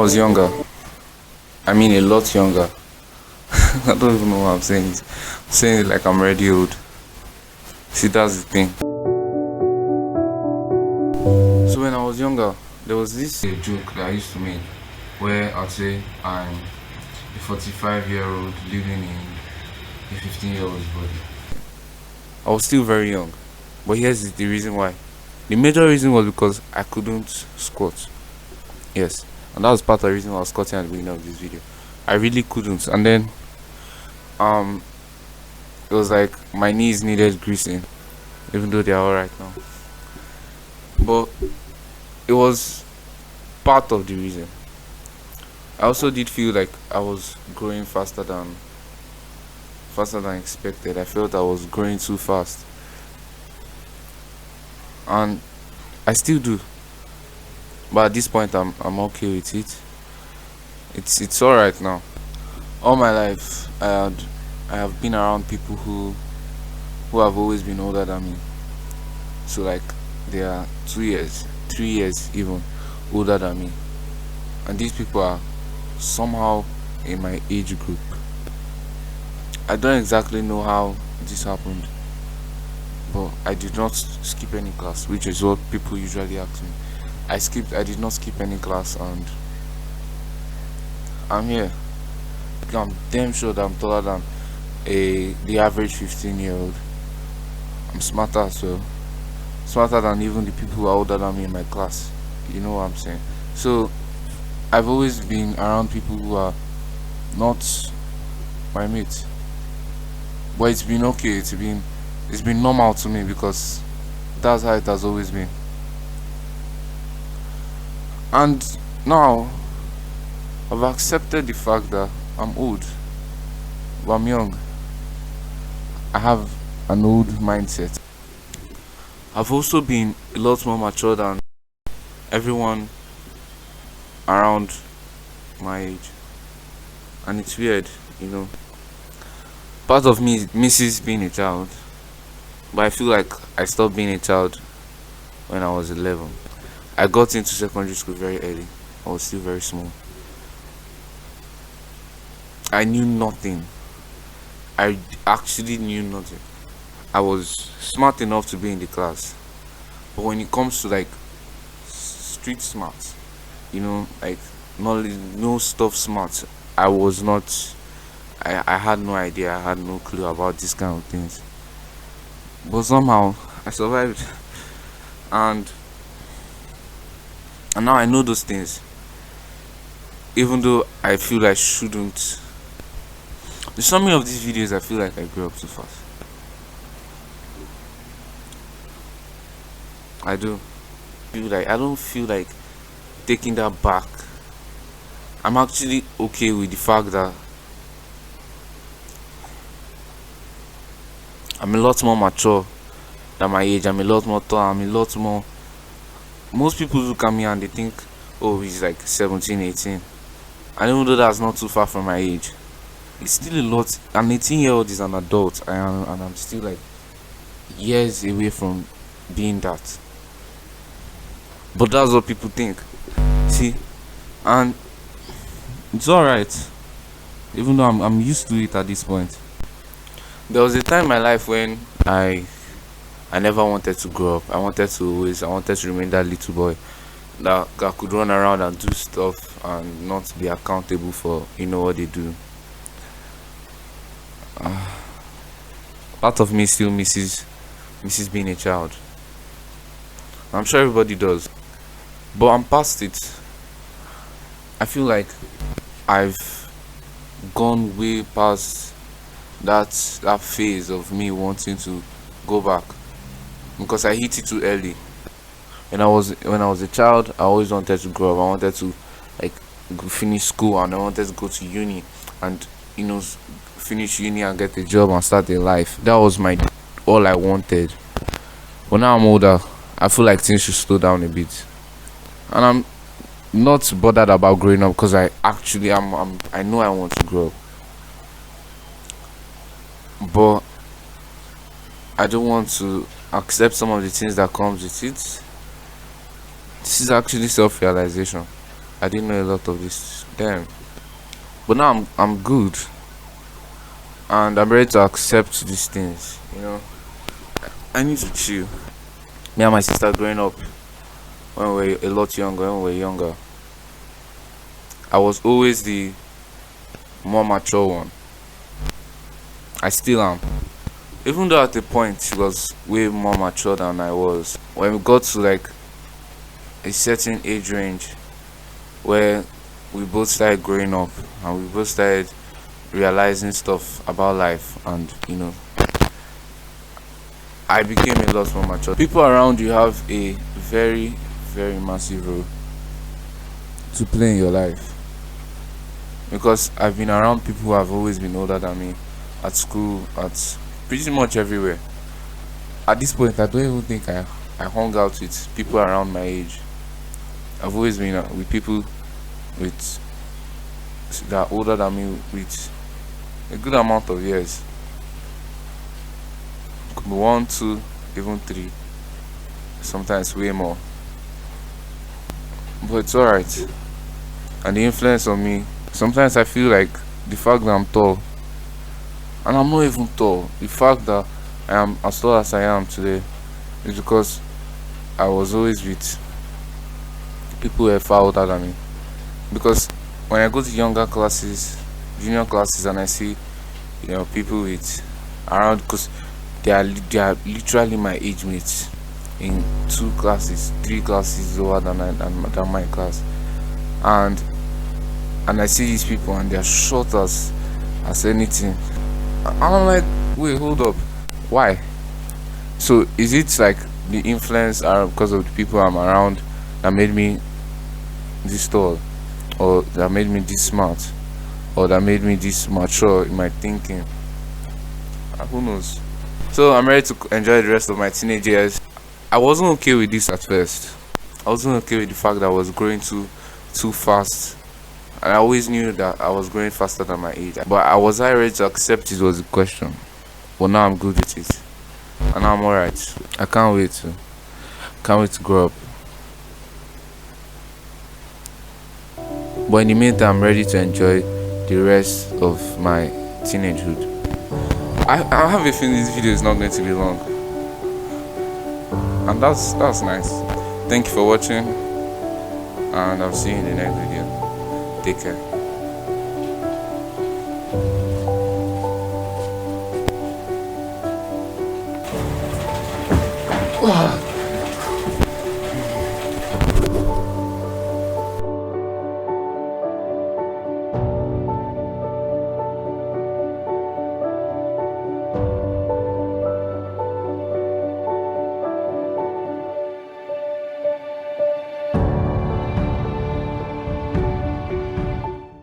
was younger, I mean a lot younger. I don't even know what I'm saying. I'm saying it like I'm already old. See, that's the thing. So when I was younger, there was this joke that I used to make where I'd say I'm a 45-year-old living in a 15-year-old's body. I was still very young, but here's the reason why. The major reason was because I couldn't squat. Yes, and that was part of the reason why I was squatting at the beginning of this video. I really couldn't, and then um, it was like my knees needed greasing, even though they are alright now. But it was part of the reason. I also did feel like I was growing faster than expected. I felt I was growing too fast, and I still do. But at this point, I'm okay with it. It's all right now. All my life, I have been around people who have always been older than me. So like they are 2 years, 3 years even older than me, and these people are somehow in my age group. I don't exactly know how this happened, but I did not skip any class, which is what people usually ask me. I did not skip any class, and I'm here. I'm damn sure that I'm taller than the average 15-year-old. I'm smarter as well. Smarter than even the people who are older than me in my class. You know what I'm saying? So I've always been around people who are not my mates. But it's been okay, it's been normal to me because that's how it has always been. And now I've accepted the fact that I'm old, but I'm young. I have an old mindset. I've also been a lot more mature than everyone around my age, and it's weird, you know. Part of me misses being a child, but I feel like I stopped being a child when I was 11. I got into secondary school very early. I was still very small. I knew nothing. I actually knew nothing. I was smart enough to be in the class, but when it comes to like street smarts, like knowledge, no stuff smart, I was not. I had no idea. I had no clue about these kind of things. But somehow I survived, and now I know those things. Even though I feel I shouldn't. In some of these videos, I feel like I grew up too fast. I do. I don't feel like taking that back. I'm actually okay with the fact that I'm a lot more mature than my age. I'm a lot more tall. I'm a lot more. Most people look at me and they think, oh, he's like 17, 18. And even though that's not too far from my age, it's still a lot. An 18-year-old is an adult, and I'm still like years away from being that. But that's what people think. See, and it's alright. Even though I'm used to it at this point. There was a time in my life when I never wanted to grow up. I wanted to remain that little boy that could run around and do stuff and not be accountable for what they do. Part of me still misses being a child. I'm sure everybody does, but I'm past it. I feel like I've gone way past that phase of me wanting to go back, because I hit it too early. When I was a child, I always wanted to grow up. I wanted to like finish school, and I wanted to go to uni and finish uni and get a job and start a life. That was all I wanted. But now I'm older, I feel like things should slow down a bit, and I'm not bothered about growing up because I actually I know I want to grow up, but I don't want to accept some of the things that comes with it. This is actually self-realization. I didn't know a lot of this. Damn. But now I'm good, and I'm ready to accept these things. I need to chill. Me and my sister growing up when we were a lot younger. When we were younger, I was always the more mature one. I still am. Even though at the point she was way more mature than I was. When we got to like a certain age range where we both started growing up and we both started realizing stuff about life, and I became a lot more mature. People around you have a very, very massive role to play in your life, because I've been around people who have always been older than me, at school, at pretty much everywhere. At this point, I don't even think I hung out with people around my age. I've always been with people with that are older than me with a good amount of years. Could be one, two, even three, sometimes way more. But it's alright. And the influence on me, sometimes I feel like the fact that I'm tall, and I'm not even tall, the fact that I am as tall as I am today is because I was always with people who are far older than me. Because when I go to younger classes, junior classes, and I see people with around, because they are literally my age mates in 2 classes, 3 classes lower than my class, and I see these people and they're short as anything, and I'm like, wait, hold up, why? So is it like the influence are because of the people I'm around that made me this tall, or that made me this smart, or that made me this mature in my thinking? Who knows? So I'm ready to enjoy the rest of my teenage years. I wasn't okay with this at first. I wasn't okay with the fact that I was growing too fast, and I always knew that I was growing faster than my age. But I ready to accept it was the question. But now I'm good with it, and now I'm alright. I can't wait to grow up. But in the meantime, I'm ready to enjoy the rest of my teenagehood. I have a feeling this video is not going to be long, and that's nice. Thank you for watching, and I'll see you in the next video. Take care.